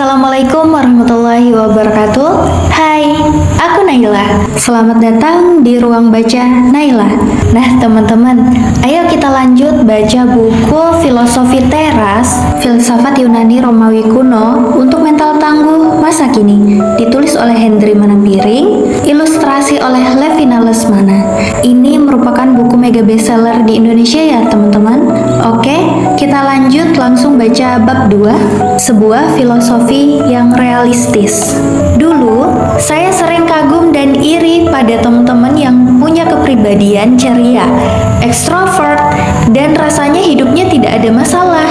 Assalamualaikum warahmatullahi wabarakatuh. Hai, aku Naila. Selamat datang di Ruang Baca Naila. Nah teman-teman, ayo kita lanjut baca buku Filosofi Teras, Filsafat Yunani Romawi Kuno untuk Mental Tangguh Masa Kini. Ditulis oleh Hendry Manampiring, ilustrasi oleh Levina Lesmana. Ini merupakan buku mega bestseller di Indonesia ya teman-teman. Oke, kita lanjut langsung baca bab 2, sebuah filosofi yang realistis. Dulu, saya sering kagum dan iri pada teman-teman yang punya kepribadian ceria, ekstrovert, dan rasanya hidupnya tidak ada masalah.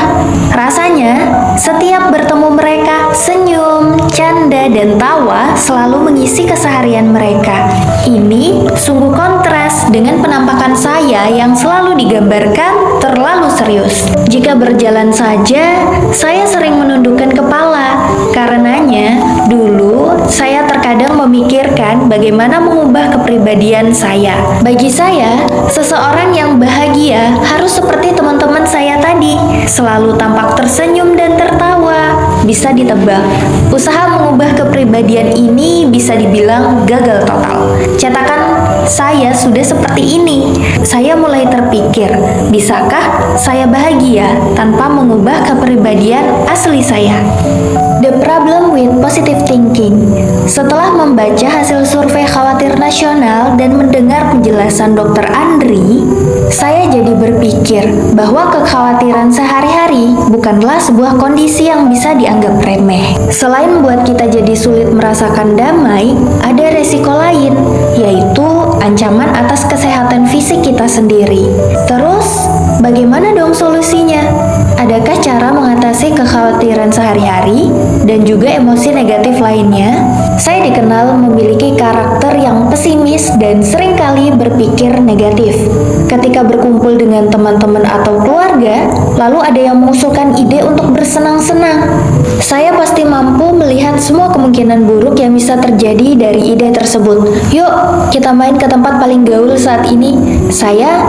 Rasanya, setiap bertemu mereka, senyum, canda, dan tawa selalu mengisi keseharian mereka. Ini sungguh kontras dengan penampakan saya yang selalu digambarkan terlalu serius. Jika berjalan saja, saya sering menundukkan kepala. Karenanya, dulu saya terkadang memikirkan bagaimana mengubah kepribadian saya. Bagi saya, seseorang yang bahagia harus seperti teman-teman saya tadi, selalu tampak tersenyum dan tertawa. Bisa ditebak, usaha mengubah kepribadian ini bisa dibilang gagal total. Cetakan saya sudah seperti ini. Saya mulai terpikir, bisakah saya bahagia tanpa mengubah kepribadian asli saya? The problem with positive thinking. Setelah membaca hasil survei khawatir nasional dan mendengar penjelasan Dr. Andri, saya jadi berpikir bahwa kekhawatiran sehari-hari bukanlah sebuah kondisi yang bisa dianggap remeh. Selain membuat kita jadi sulit merasakan damai, ada resiko lain, yaitu ancaman atas kesehatan fisik kita sendiri. Terus, bagaimana dong solusinya? Adakah cara mengatasi kekhawatiran sehari-hari dan juga emosi negatif lainnya? Saya dikenal memiliki karakter yang pesimis dan seringkali berpikir negatif. Ketika berkumpul dengan teman-teman atau keluarga, lalu ada yang mengusulkan ide untuk bersenang-senang. Saya pasti mampu melihat semua kemungkinan buruk yang bisa terjadi dari ide tersebut. Yuk, kita main ke tempat paling gaul saat ini. Saya,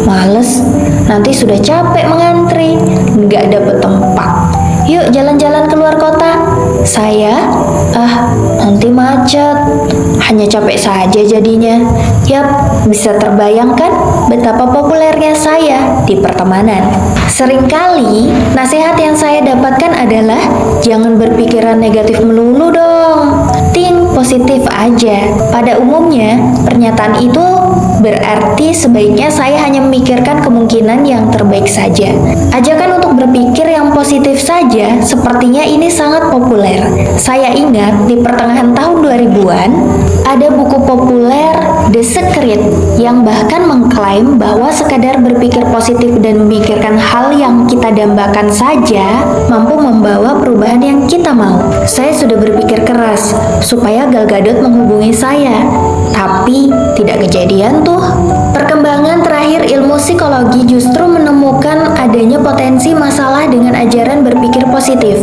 males. Nanti sudah capek mengantri, nggak dapet tempat. Yuk jalan-jalan keluar kota. Saya, nanti macet. Hanya capek saja jadinya. Yap, bisa terbayangkan betapa populernya saya di pertemanan. Seringkali, nasihat yang saya dapatkan adalah jangan berpikiran negatif melulu dong. Think positif aja. Pada umumnya, pernyataan itu berarti sebaiknya saya hanya memikirkan kemungkinan yang terbaik saja. Ajakan untuk berpikir yang positif saja, sepertinya ini sangat populer. Saya ingat di pertengahan tahun 2000-an, ada buku populer The Secret yang bahkan mengklaim bahwa sekadar berpikir positif dan memikirkan hal yang kita dambakan saja mampu membawa perubahan yang kita mau. Saya sudah berpikir keras supaya Gal Gadot menghubungi saya, tapi tidak kejadian tuh. Perkembangan terakhir ilmu psikologi justru menemukan adanya potensi masalah dengan ajaran berpikir positif.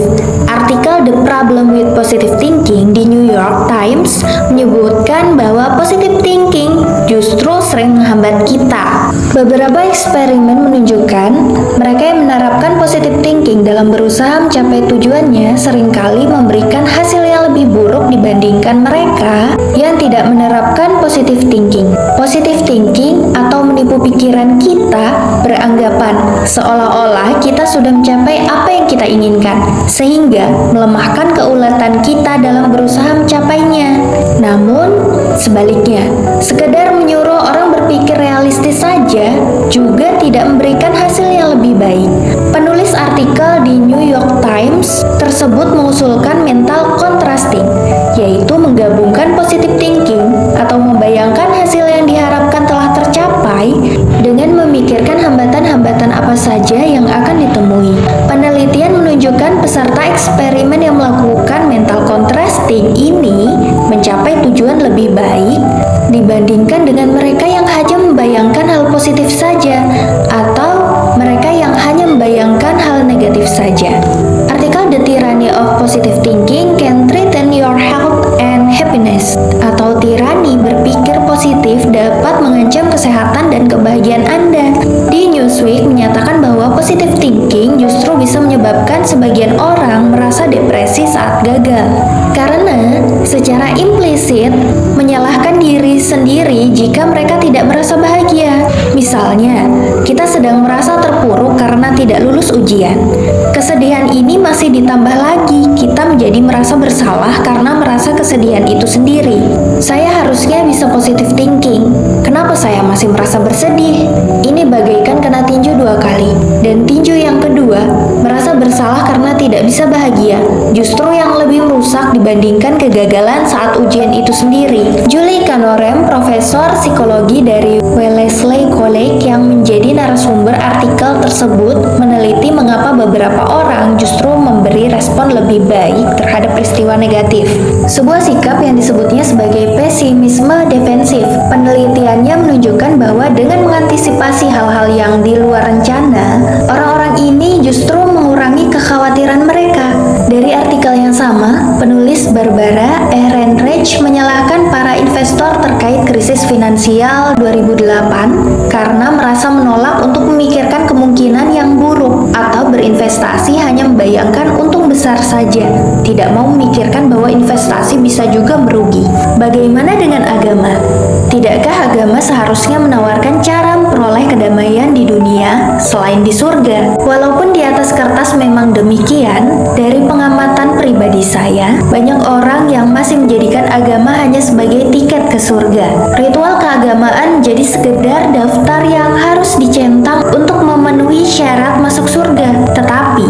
Artikel The Problem with Positive Thinking di New York Times menyebutkan bahwa positive thinking justru sering menghambat kita. Beberapa eksperimen menunjukkan mereka yang menerapkan positive thinking dalam berusaha mencapai tujuannya seringkali memberikan hasil yang lebih buruk dibandingkan mereka yang tidak menerapkan positive thinking. Positive thinking atau menipu pikiran kita beranggapan seolah-olah kita sudah mencapai apa yang kita inginkan, sehingga melemahkan keuletan kita dalam berusaha mencapainya. Namun, sebaliknya, sekedar menyuruh orang berpikir realistis saja juga tidak memberikan hasil yang lebih baik. Penulis artikel di New York Times tersebut mengusulkan mental contrasting, yaitu menggabungkan positive thinking atau membayangkan hasil yang diharapkan telah tercapai dengan memikirkan hambatan-hambatan apa saja yang akan ditemui. Penelitian menunjukkan peserta eksperimen yang melakukan mental contrasting ini mencapai tujuan lebih baik dibandingkan dengan mereka yang hanya membayangkan hal positif saja atau mereka yang hanya membayangkan hal negatif saja. Artikel The Tyranny of Positive Thinking Can Threaten Your Health and Happiness, atau tirani berpikir positif dapat mengancam kesehatan dan kebahagiaan Anda, di Peneliti Newsweek menyatakan bahwa positive thinking justru bisa menyebabkan sebagian orang merasa depresi saat gagal. Karena secara implisit menyalahkan diri sendiri jika mereka tidak merasa bahagia. Misalnya, kita sedang merasa terpuruk karena tidak lulus ujian. Kesedihan ini masih ditambah lagi, kita menjadi merasa bersalah karena merasa kesedihan itu sendiri. Saya harusnya bisa positive thinking. Kenapa saya masih merasa bersedih? Ini bagaikan kena tinju 2 kali. Dan tinju yang kedua, merasa bersalah karena tidak bisa bahagia, justru yang lebih merusak dibandingkan kegagalan saat ujian itu sendiri. Julie Canorem, profesor psikologi dari Wellesley College yang menjadi narasumber artikel tersebut, meneliti mengapa beberapa orang justru memberi respon lebih baik terhadap peristiwa negatif. Sebuah sikap yang disebutnya sebagai pesimisme defensif. Penelitiannya menunjukkan bahwa dengan mengantisipasi hal-hal yang di luar rencana, orang-orang ini justru mengurangi kekhawatiran mereka. Dari artikel yang sama, penulis Barbara Ehrenreich menyalahkan para investor terkait krisis finansial 2008 karena merasa menolak untuk memikirkan kemungkinan yang buruk atau berinvestasi hanya membayangkan untung besar saja, tidak mau memikirkan bahwa investasi bisa juga merugi. Bagaimana dengan agama? Tidakkah agama seharusnya menawarkan cara memperoleh kedamaian di dunia selain di surga? Walaupun di atas kertas memang demikian, dari pengamatan pribadi saya, banyak orang yang masih menjadikan agama hanya sebagai tiket ke surga. Ritual keagamaan jadi sekedar daftar yang harus dicentang untuk memenuhi syarat masuk surga. Tetapi,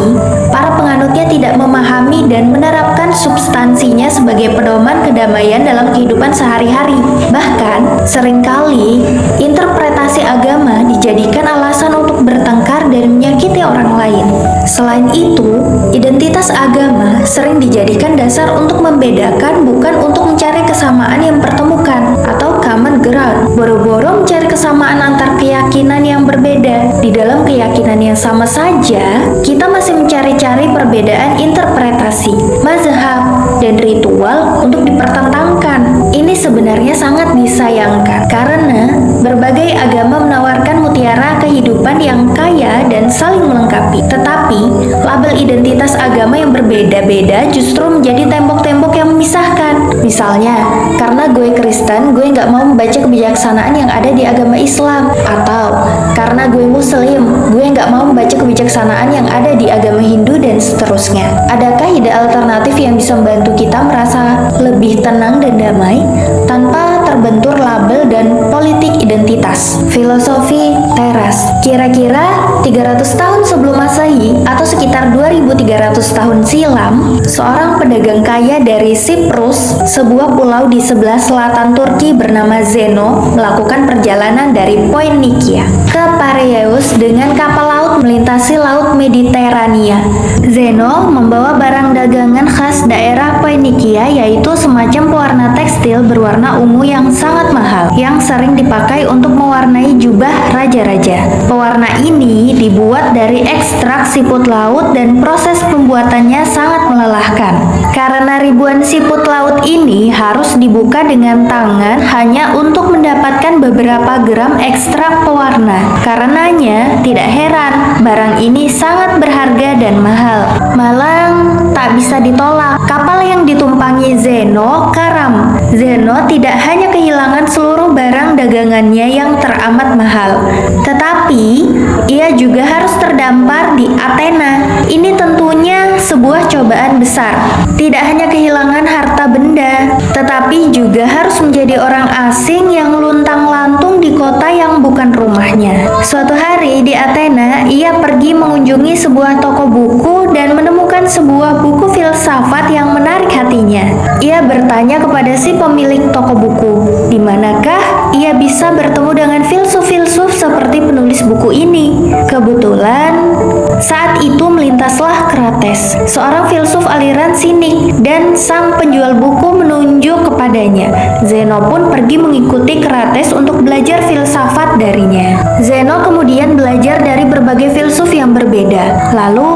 para penganutnya tidak memahami dan menerapkan substansinya sebagai pedoman kedamaian dalam kehidupan sehari-hari. Bahkan, seringkali interpretasi agama dijadikan alasan untuk bertengkar dan menyakiti orang lain. Selain itu, identitas agama sering dijadikan dasar untuk membedakan, bukan untuk mencari kesamaan yang pertemukan atau common ground. Boro-boro mencari kesamaan antar keyakinan yang berbeda. Di dalam keyakinan yang sama saja, kita masih mencari-cari perbedaan interpretasi, mazhab, dan ritual untuk dipertentangkan. Ini sebenarnya sangat disayangkan karena berbagai agama menawarkan mutiara kehidupan yang kaya dan saling melengkapi. Tetapi, label identitas agama yang berbeda-beda justru menjadi tembok-tembok yang memisahkan. Misalnya, karena gue Kristen, gue nggak mau membaca kebijaksanaan yang ada di agama Islam. Atau, karena gue Muslim, gue nggak mau membaca kebijaksanaan yang ada di agama Hindu dan seterusnya. Adakah ide alternatif yang bisa membantu kita merasa lebih tenang dan damai tanpa terbentur label dan politik identitas? Filosofi teras. Kira-kira 300 tahun sebelum Masehi atau sekitar 2300 tahun silam, seorang pedagang kaya dari Siprus, sebuah pulau di sebelah selatan Turki bernama Zeno, melakukan perjalanan dari Phoenicia ke Piraeus dengan kapal laut melintasi laut Mediterania. Zeno membawa barang dagangan khas daerah Phoenicia, yaitu semacam pewarna tekstil berwarna ungu yang sangat mahal, yang sering dipakai untuk mewarnai jubah raja-raja. Pewarna ini dibuat dari ekstrak siput laut dan proses pembuatannya sangat melelahkan. Karena ribuan siput laut ini harus dibuka dengan tangan hanya untuk mendapatkan beberapa gram ekstrak pewarna. Karenanya, tidak heran barang ini sangat berharga dan mahal. Malang tak bisa ditolak. Kapal yang ditumpangi Zeno karam. Zeno tidak hanya kehilangan seluruh barang dagangannya yang teramat mahal, tetapi ia juga harus terdampar di Athena. Ini tentunya sebuah cobaan besar. Tidak hanya kehilangan harta benda, tetapi juga harus menjadi orang asing yang luntang-lantung di kota yang bukan rumahnya. Suatu hari di Athena, ia pergi mengunjungi sebuah toko buku dan menemukan sebuah buku filsafat yang menarik hatinya. Ia bertanya kepada si pemilik toko buku, di manakah ia bisa bertemu dengan filsuf-filsuf seperti penulis buku ini. Kebetulan, saat itu melintaslah Krates, seorang filsuf aliran sinik, dan sang penjual buku menunjuk kepadanya. Zeno pun pergi mengikuti Krates untuk belajar filsafat darinya. Zeno kemudian belajar dari berbagai filsuf yang berbeda. Lalu,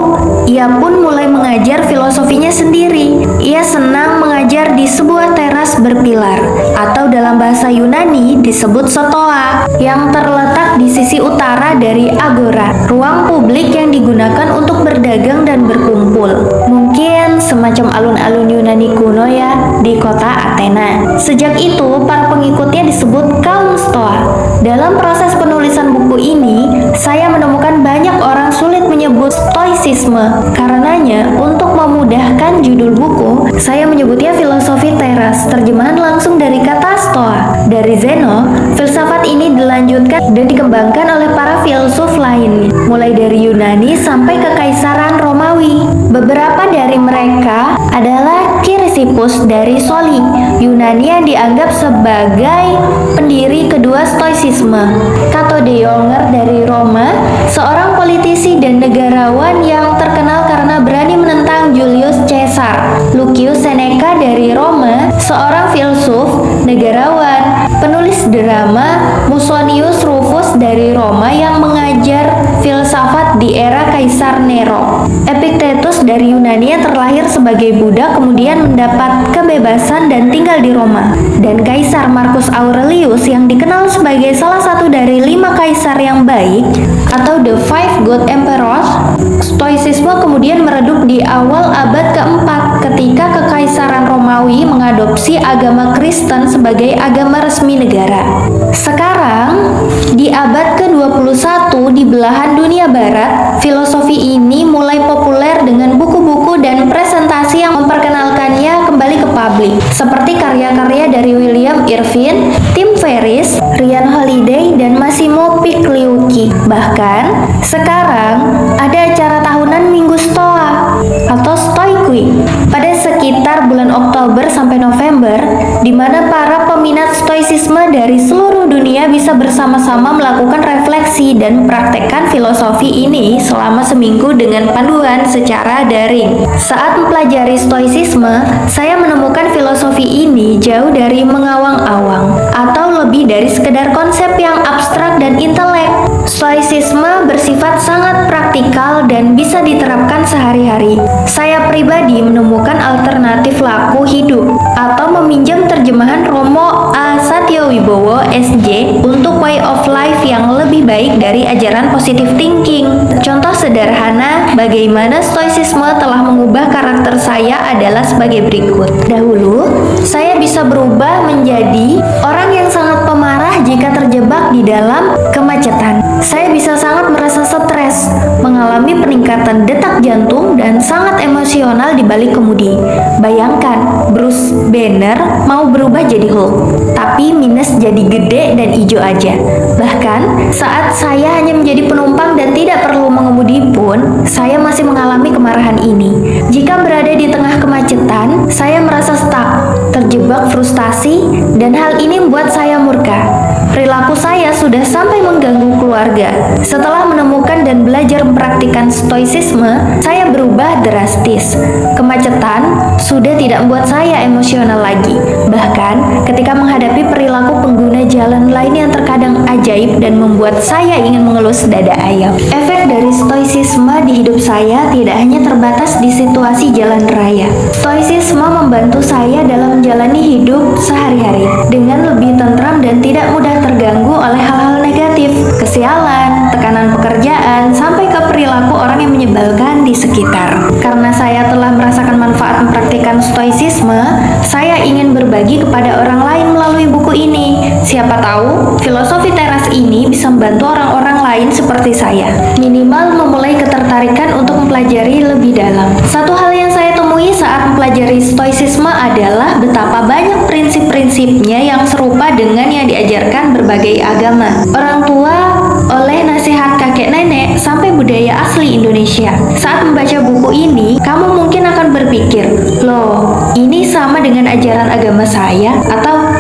ia pun mulai mengajar filosofinya sendiri. Ia senang mengajar di sebuah teras berpilar, atau dalam bahasa Yunani disebut Stoa, yang terletak di sisi utara dari Agora, ruang publik yang digunakan untuk berdagang dan berkumpul. Mungkin semacam alun-alun Yunani kuno ya, di kota Athena. Sejak itu, para pengikutnya disebut kaum Stoa. Dalam proses penulisan buku ini, saya menemukan banyak orang sulit menyebut Stoicisme. Karenanya, untuk memudahkan judul buku, saya menyebutnya filosofi teras, terjemahan langsung dari kata Stoa. Dari Zeno, filsafat ini dilanjutkan dan dikembangkan oleh para filsuf lain, mulai dari Yunani sampai ke Kekaisaran Romawi. Beberapa dari mereka adalah Chrysippus dari Soli, Yunani yang dianggap sebagai pendiri kedua Stoicisme, Cato de Younger dari Roma, seorang politisi dan negarawan yang terkenal karena berani menentang Julius Caesar, Lucius Seneca dari Roma, seorang filsuf, negarawan, penulis drama, Musonius Rufus dari Roma yang mengajar filsafat di era Kaisar Nero, Epictetus dari Yunani yang terlahir sebagai Buddha kemudian mendapat kebebasan dan tinggal di Roma, dan Kaisar Marcus Aurelius yang dikenal sebagai salah satu dari 5 kaisar yang baik atau The Five Good Emperors. Stoicisme kemudian meredup di awal abad keempat ketika Kekaisaran Romawi mengadopsi agama Kristen sebagai agama resmi negara. Sekarang, di abad ke-21 di belahan dunia barat, filosofi ini mulai populer dengan buku-buku dan presentasi yang memperkenalkannya kembali ke publik, seperti karya-karya dari William Irvine, Tim Ferriss, Ryan Holiday, dan Massimo Pigliucci. Bahkan, sekarang ada acara tahunan Minggu Stoa atau Stoic Week pada sekitar bulan Oktober sampai November, di mana para peminat stoicisme dari seluruh dunia bisa bersama-sama melakukan refleksi dan praktekkan filosofi ini selama seminggu dengan panduan secara daring. Saat mempelajari stoicisme, saya menemukan filosofi ini jauh dari mengawang-awang atau lebih dari sekedar konsep yang abstrak dan intelek. Stoicisme bersifat sangat praktikal dan bisa diterapkan sehari-hari. Saya pribadi menemukan alternatif laku hidup atau meminjam terjemahan Romo A. Satyowibowo SJ untuk way of life yang lebih baik dari ajaran positive thinking. Contoh sederhana bagaimana stoicisme telah mengubah karakter saya adalah sebagai berikut. Dahulu, saya bisa berubah menjadi orang yang sangat pemarah jika terjebak di dalam kemacetan. Saya bisa sangat merasa stres, mengalami peningkatan detak jantung, dan sangat emosional di balik kemudi. Bayangkan, Bruce Banner mau berubah jadi Hulk, tapi minus jadi gede dan hijau aja. Bahkan, saat saya hanya menjadi penumpang dan tidak perlu mengemudi pun, saya masih mengalami kemarahan ini. Jika berada di tengah kemacetan, saya merasa stuck, terjebak frustasi, dan hal ini membuat saya murka. Perilaku saya sudah sampai mengganggu keluarga. Setelah menemukan dan belajar mempraktikkan stoicisme, saya berubah drastis. Kemacetan sudah tidak membuat saya emosional lagi. Bahkan, ketika menghadapi perilaku pengguna jalan lain yang terkadang ajaib dan membuat saya ingin mengelus dada ayam. Efek dari stoicisme di hidup saya tidak hanya terbatas di situasi jalan raya. Stoicisme membantu saya dalam menjalani hidup sehari-hari dengan lebih tentram dan tidak mudah terganggu oleh hal-hal negatif, kesialan, tekanan pekerjaan, sampai ke perilaku orang yang menyebalkan di sekitar. Karena saya telah merasakan manfaat mempraktikkan stoicisme, saya ingin berbagi kepada orang lain melalui buku ini. Siapa tahu, filosofi teras ini bisa membantu orang-orang lain seperti saya, minimal memulai ketertarikan untuk mempelajari lebih dalam. Satu hal yang saya temui saat mempelajari stoicisme adalah betapa banyak prinsip-prinsipnya yang serupa dengan yang diajarkan berbagai agama. Orang tua oleh nasihat kakek nenek sampai budaya asli Indonesia. Saat membaca buku ini, kamu mungkin akan berpikir, loh, ini sama dengan ajaran agama saya? Atau,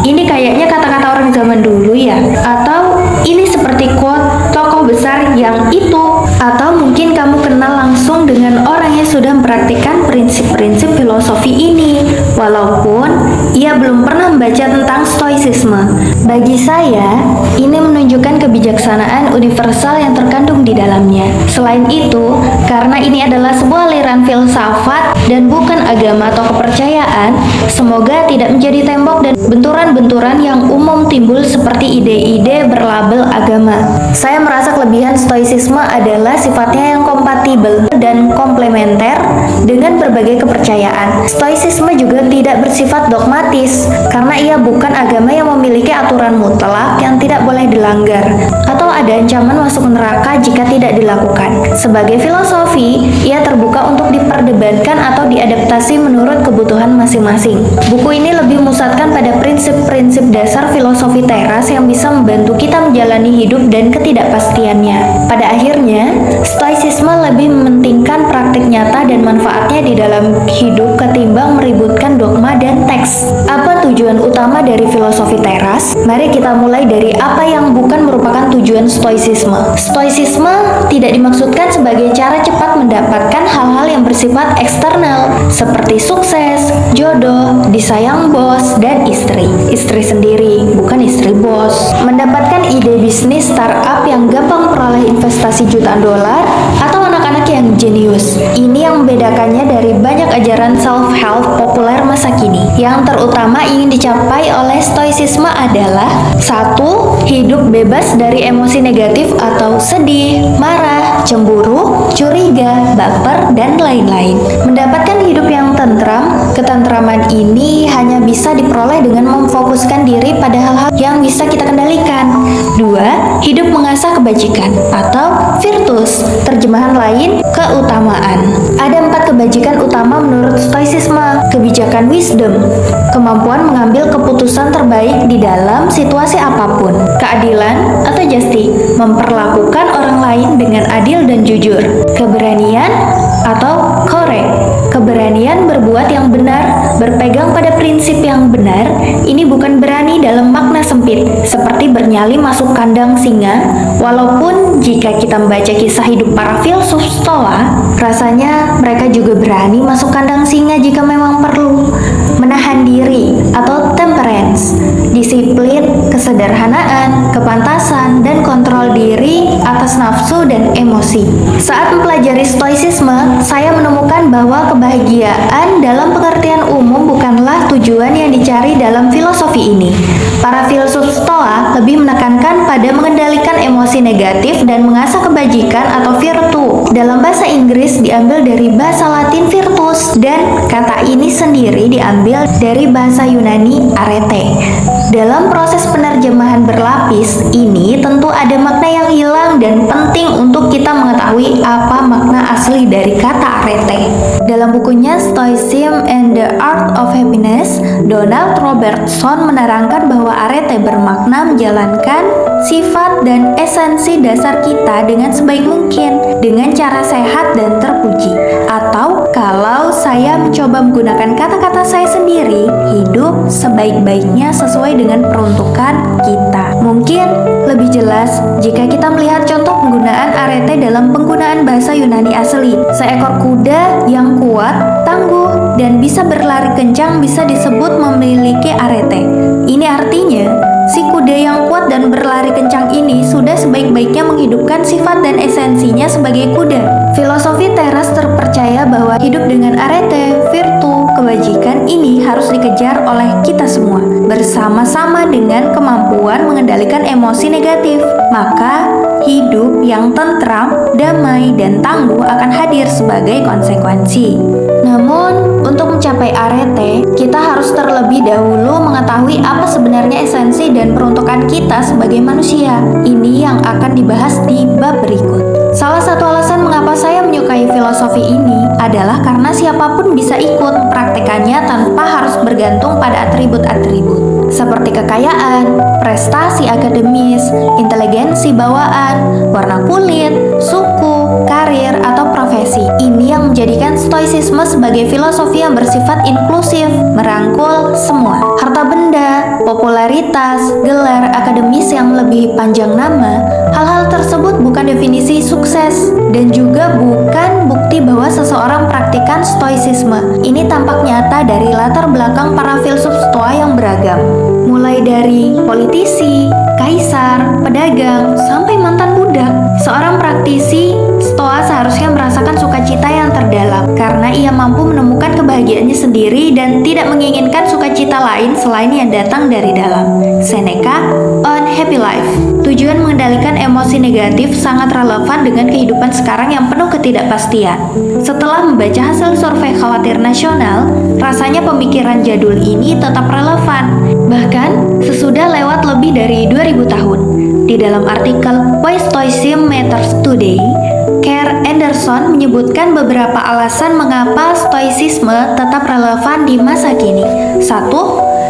ini kayaknya kata-kata orang zaman dulu ya? Atau, ini seperti quote tokoh besar yang itu? Atau mungkin kamu kenal langsung dengan orang yang sudah mempraktikkan prinsip-prinsip filosofi ini, walaupun ia saya belum pernah membaca tentang stoicisme. Bagi saya, ini menunjukkan kebijaksanaan universal yang terkandung di dalamnya. Selain itu, karena ini adalah sebuah aliran filsafat dan bukan agama atau kepercayaan, semoga tidak menjadi tembok dan benturan-benturan yang umum timbul seperti ide-ide berlabel agama. Saya merasa kelebihan stoicisme adalah sifatnya yang kompatibel dan komplementer dengan berbagai kepercayaan. Stoicisme juga tidak bersifat dogmatis, karena ia bukan agama yang memiliki aturan mutlak yang tidak boleh dilanggar, atau ada ancaman masuk neraka jika tidak dilakukan. Sebagai filosofi, ia terbuka untuk diperdebatkan atau diadaptasi menurut kebutuhan masing-masing. Buku ini lebih memusatkan pada prinsip-prinsip dasar filosofi teras yang bisa membantu kita menjalani hidup dan ketidakpastiannya. Pada akhirnya, stoicisme lebih mementingkan praktik nyata dan manfaatnya di dalam hidup ketimbang meributkan dogma dan teks. Apa tujuan utama dari filosofi teras? Mari kita mulai dari apa yang bukan merupakan tujuan stoicisme. Stoicisme tidak dimaksudkan sebagai cara cepat mendapatkan hal-hal yang bersifat eksternal seperti sukses, jodoh, disayang bos, dan istri. Istri sendiri, bukan istri bos. Mendapatkan ide bisnis startup yang gampang peroleh investasi jutaan dolar atau anak-anak yang jenius. Ini yang membedakannya dari banyak ajaran self-help populer masa kini. Yang terutama ingin dicapai oleh stoicisme adalah 1. Hidup bebas dari emosi negatif atau sedih, marah, cemburu, curiga, baper, dan lain-lain. Mendapatkan hidup yang tentram, ketentraman ini hanya bisa diperoleh dengan memfokuskan diri pada hal-hal yang bisa kita kendalikan. 2. Hidup mengasah kebajikan atau virtus, terjemahan lain keutamaan. Ada 4 kebajikan utama menurut stoicisme. Kebijakan wisdom, kemampuan mengambil keputusan terbaik di dalam situasi apapun. Keadilan atau justice, memperlakukan orang lain dengan adil dan jujur. Keberanian atau courage, keberanian berbuat yang benar, berpegang pada prinsip yang benar. Ini bukan berani dalam makna sempit, seperti bernyali masuk kandang singa. Walaupun jika kita membaca kisah hidup para filsuf Stoa, rasanya mereka juga berani masuk kandang singa jika memang perlu. Menahan diri atau temperance, disiplin, kesederhanaan, kepantasan, dan kontrol diri atas nafsu dan emosi. Saat mempelajari stoicisme, saya menemukan bahwa kebahagiaan dalam pengertian umum bukanlah tujuan yang dicari dalam filosofi ini. Para filsuf Stoa lebih menekankan pada mengendalikan emosi negatif dan mengasah kebajikan atau virtu. Dalam bahasa Inggris diambil dari bahasa Latin virtus, dan kata ini sendiri diambil dari bahasa Yunani arete. Dalam proses penerjemahan berlapis ini tentu ada makna yang hilang dan penting untuk kita mengetahui apa makna asli dari kata arete. Dalam bukunya Stoicism and the Art of Happiness, Donald Robertson menerangkan bahwa arete bermakna menjalankan sifat dan esensi dasar kita dengan sebaik mungkin, dengan cara sehat dan terpuji. Atau kalau saya mencoba menggunakan kata-kata saya sendiri, hidup sebaik-baiknya sesuai dengan peruntukan kita. Mungkin lebih jelas jika kita melihat contoh penggunaan arete dalam penggunaan bahasa Yunani asli. Seekor kuda yang kuat, tangguh, dan bisa berlari kencang bisa disebut memiliki arete. Ini artinya, si kuda yang kuat dan berlari kencang ini sudah sebaik-baiknya menghidupkan sifat dan esensinya sebagai kuda. Filosofi teras terpercaya bahwa hidup dengan arete, virtu, kebajikan ini harus dikejar oleh kita semua, bersama-sama dengan kemampuan mengendalikan emosi negatif. Maka, hidup yang tentram, damai, dan tangguh akan hadir sebagai konsekuensi. Namun, untuk mencapai arete, kita harus terlebih dahulu mengetahui apa sebenarnya esensi dan peruntukan kita sebagai manusia. Ini yang akan dibahas di bab berikut. Salah satu alasan mengapa saya menyukai filosofi ini adalah karena siapapun bisa ikut mempraktekannya tanpa harus bergantung pada atribut-atribut seperti kekayaan, prestasi akademis, inteligensi bawaan, warna kulit, suku, karir, atau profesi. Ini yang menjadikan stoicisme sebagai filosofi yang bersifat inklusif, merangkul semua. Harta benda, popularitas, gelar akademis yang lebih panjang nama, hal-hal tersebut bukan definisi sukses dan juga bukan bukti bahwa seseorang praktikan stoicisme. Ini tampak nyata dari latar belakang para filsuf Stoa yang beragam. Mulai dari politisi, kaisar, pedagang, sampai mantan budak. Seorang praktisi Stoa seharusnya merasakan sukacita yang terdalam karena ia mampu menemukan kebahagiaannya sendiri dan tidak menginginkan sukacita lain selain yang datang dari dalam. Seneca on Happy Life. Tujuan mengendalikan emosi negatif sangat relevan dengan kehidupan sekarang yang penuh ketidakpastian. Setelah membaca hasil survei khawatir nasional, rasanya pemikiran jadul ini tetap relevan. Bahkan, sesudah lewat lebih dari 2000 tahun. Di dalam artikel Why Stoicism Matters Today, Kerr Anderson menyebutkan beberapa alasan mengapa stoicisme tetap relevan di masa kini. 1.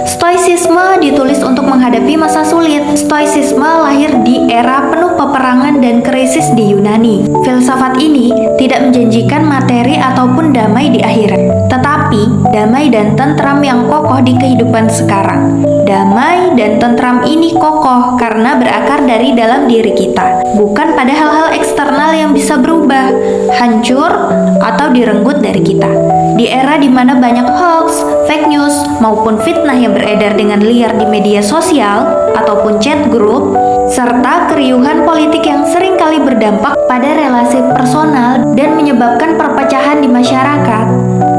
Stoicisme ditulis untuk menghadapi masa sulit. Stoicisme lahir di era penuh peperangan dan krisis di Yunani. Filsafat ini tidak menjanjikan materi ataupun damai di akhirat, tetapi damai dan tentram yang kokoh di kehidupan sekarang. Damai dan tentram ini kokoh karena berakar dari dalam diri kita, bukan pada hal-hal eksternal yang bisa berubah, hancur, atau direnggut dari kita. Di era di mana banyak hoax, fake news, maupun fitnah yang beredar dengan liar di media sosial ataupun chat group, serta keriuhan politik yang seringkali berdampak pada relasi personal dan menyebabkan perpecahan di masyarakat,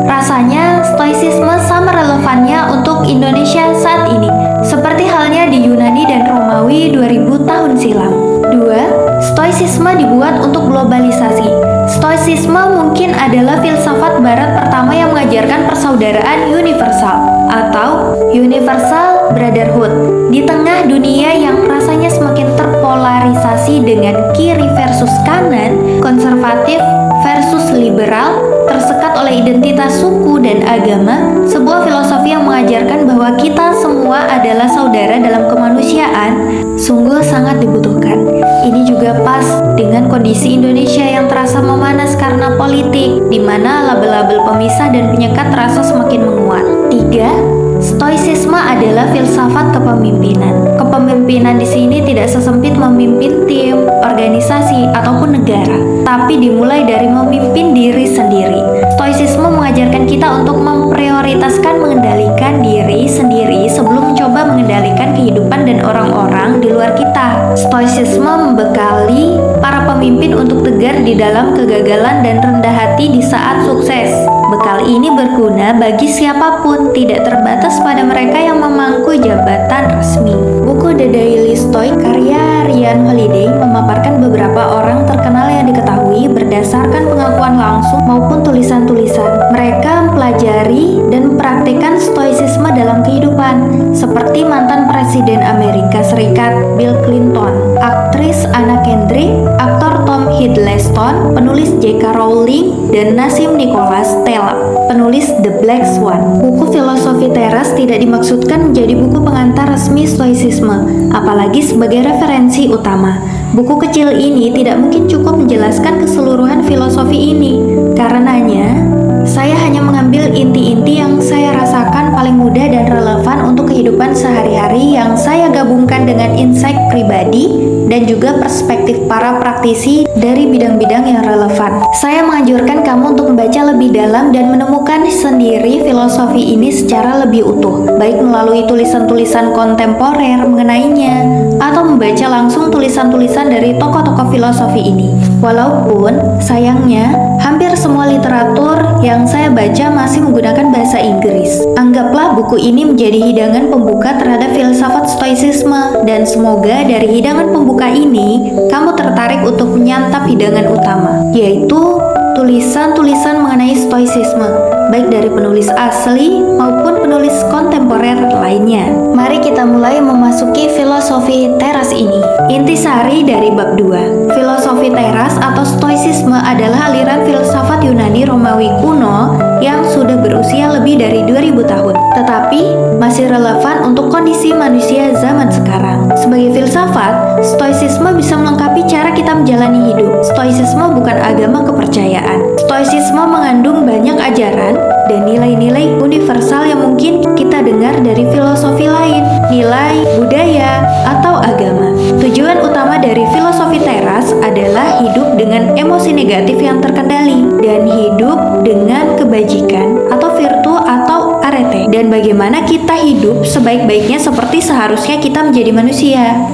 rasanya stoicisme sama relevannya untuk Indonesia saat ini, seperti halnya di Yunani dan Romawi 2000 tahun silam. 2. Stoicisme dibuat untuk globalisasi. Stoicisme mungkin adalah filsafat barat pertama yang mengajarkan persaudaraan universal atau universal brotherhood. Di tengah dunia yang rasanya semakin terpolarisasi dengan kiri versus kanan, konservatif versus liberal, tersekat oleh identitas suku dan agama, sebuah filosofi yang mengajarkan bahwa kita semua adalah saudara dalam kemanusiaan sungguh sangat dibutuhkan. Ini juga pas dengan kondisi Indonesia yang terasa memanas karena politik, di mana label-label pemisah dan penyekat terasa semakin menguat. 3. Stoicisme adalah filsafat kepemimpinan. Kepemimpinan di sini tidak sesempit memimpin tim, organisasi, ataupun negara, tapi dimulai dari memimpin diri sendiri. Stoicisme mengajarkan kita untuk memprioritaskan mengendalikan diri sendiri sebelum mencoba mengendalikan kehidupan dan orang-orang di luar kita. Stoicisme membekali para pemimpin untuk tegar di dalam kegagalan dan rendah hati di saat sukses. Bekal ini berguna bagi siapapun, tidak terbatas pada mereka yang memangku jabatan resmi. Buku The Daily Stoic karya Ryan Holiday memaparkan beberapa orang terkenal yang diketahui berdasarkan pengakuan langsung maupun tulisan-tulisan. Mereka mempelajari dan mempraktikkan stoicisme dalam kehidupan, seperti mantan Presiden Amerika Serikat Bill Clinton, aktris Anna Kendrick, aktor Tom Hiddleston, penulis J.K. Rowling, dan Nassim Nicholas Taleb, penulis The Black Swan. Buku filosofi teras tidak dimaksudkan menjadi buku pengantar resmi stoicisme, apalagi sebagai referensi utama. Buku kecil ini tidak mungkin cukup menjelaskan keseluruhan filosofi ini. Karenanya, saya hanya mengambil inti-inti yang saya rasakan paling mudah dan relevan untuk kehidupan sehari-hari yang saya gabungkan dengan insight pribadi dan juga perspektif para praktisi dari bidang-bidang yang relevan. Saya menganjurkan kamu untuk membaca lebih dalam dan menemukan sendiri filosofi ini secara lebih utuh, baik melalui tulisan-tulisan kontemporer mengenainya atau membaca langsung tulisan-tulisan dari tokoh-tokoh filosofi ini. Walaupun sayangnya hampir semua literatur yang saya baca masih menggunakan bahasa Inggris. Anggaplah buku ini menjadi hidangan pembuka terhadap filsafat stoicisme, dan semoga dari hidangan pembuka ini kamu tertarik untuk menyantap hidangan utama, yaitu tulisan-tulisan mengenai stoicisme, baik dari penulis asli maupun penulis kontemporer lainnya. Mari kita mulai memasuki filosofi teras ini. Intisari dari bab 2. Filosofi teras atau stoicisme adalah aliran filsafat Yunani Romawi kuno yang sudah berusia lebih dari 2000 tahun, tetapi masih relevan untuk kondisi manusia zaman sekarang. Sebagai filsafat, stoicisme bisa melengkapi cara kita kita menjalani hidup. Stoicisme bukan agama kepercayaan. Stoicisme mengandung banyak ajaran dan nilai-nilai universal yang mungkin kita dengar dari filosofi lain, nilai, budaya, atau agama. Tujuan utama dari filosofi teras adalah hidup dengan emosi negatif yang terkendali dan hidup dengan kebajikan atau virtu atau arete, dan bagaimana kita hidup sebaik-baiknya seperti seharusnya kita menjadi manusia.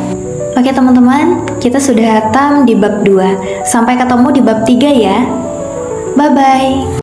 Oke teman-teman, kita sudah hatam di bab 2. Sampai ketemu di bab 3 ya. Bye-bye.